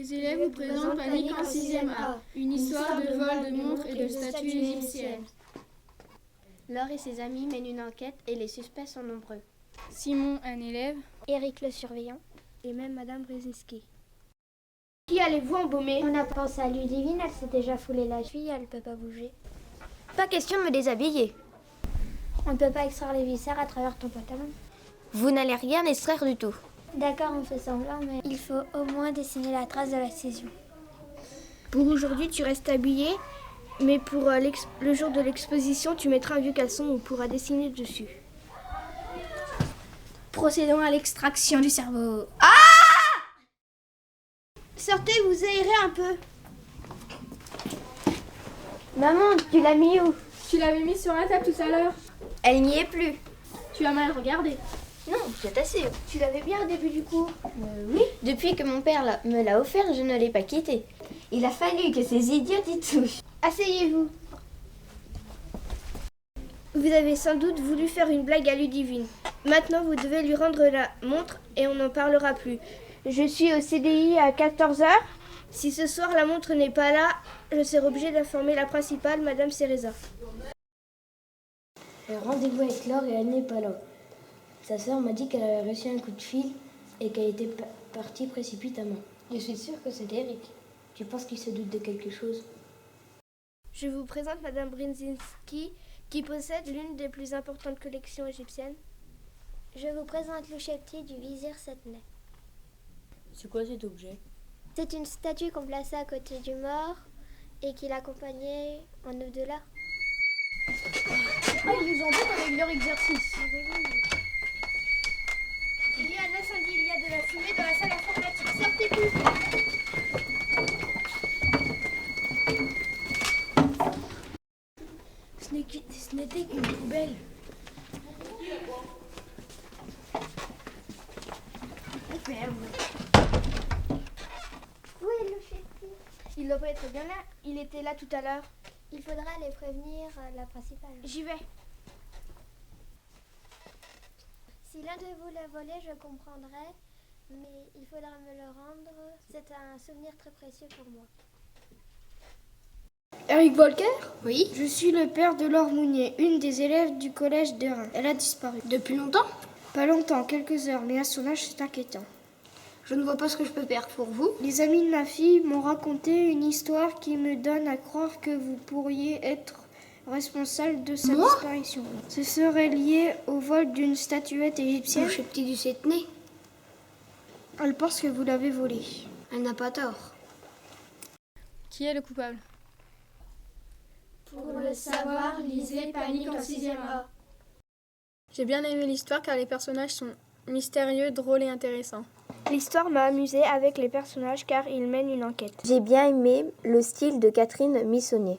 Les élèves vous présentent Panique en 6e A, une histoire de vol de montres et de statues égyptiennes. Laure et ses amis mènent une enquête et les suspects sont nombreux. Simon, un élève. Eric le surveillant. Et même Madame Brzezinski. Qui allez-vous embaumer? On a pensé à Ludivine, elle s'est déjà foulée la cheville, elle peut pas bouger. Pas question de me déshabiller. On ne peut pas extraire les viscères à travers ton pantalon. Vous n'allez rien extraire du tout. D'accord, on fait semblant, mais il faut au moins dessiner la trace de la cision. Pour aujourd'hui, tu restes habillé, mais pour le jour de l'exposition, tu mettras un vieux caleçon où on pourra dessiner dessus. Procédons à l'extraction du cerveau. Sortez, vous aérez un peu. Maman, tu l'as mis où? Tu l'avais mis sur la table tout à l'heure. Elle n'y est plus. Tu as mal regardé. Non, c'est assez. Tu l'avais bien au début du cours. Oui. Depuis que mon père me l'a offert, je ne l'ai pas quitté. Il a fallu que ces idiots y touchent. Asseyez-vous. Vous avez sans doute voulu faire une blague à Ludivine. Maintenant, vous devez lui rendre la montre et on n'en parlera plus. Je suis au CDI à 14h. Si ce soir la montre n'est pas là, je serai obligée d'informer la principale, Madame Cereza. Rendez-vous avec Laure et elle n'est pas là. Sa sœur m'a dit qu'elle avait reçu un coup de fil et qu'elle était partie précipitamment. Je suis sûre que c'est Eric. Tu penses qu'il se doute de quelque chose? Je vous présente Madame Brzezinski, qui possède l'une des plus importantes collections égyptiennes. Je vous présente l'Ouchepti du vizir Setneh. C'est quoi cet objet? C'est une statue qu'on plaçait à côté du mort et qui l'accompagnait en au-delà. Ils nous embêtent avec leur exercice. Il y a un incendie, il y a de la fumée dans la salle informatique. Sortez plus. Ce n'était qu'une poubelle. Où est l'Ouchepti? Il doit pas être bien là. Il était là tout à l'heure. Il faudra aller prévenir la principale. J'y vais. Si l'un de vous l'a volé, je comprendrai, mais il faudra me le rendre. C'est un souvenir très précieux pour moi. Eric Volker? Oui. Je suis le père de Laure Mounier, une des élèves du collège d'Airain. Elle a disparu. Depuis longtemps? Pas longtemps, quelques heures, mais à son âge, c'est inquiétant. Je ne vois pas ce que je peux faire pour vous. Les amis de ma fille m'ont raconté une histoire qui me donne à croire que vous pourriez être responsable de sa disparition. Ce serait lié au vol d'une statuette égyptienne. L'Ouchepti du Setneh. Elle pense que vous l'avez volée. Elle n'a pas tort. Qui est le coupable? Pour le savoir, lisez Panique en 6e A. J'ai bien aimé l'histoire car les personnages sont mystérieux, drôles et intéressants. L'histoire m'a amusée avec les personnages car ils mènent une enquête. J'ai bien aimé le style de Catherine Missonnier.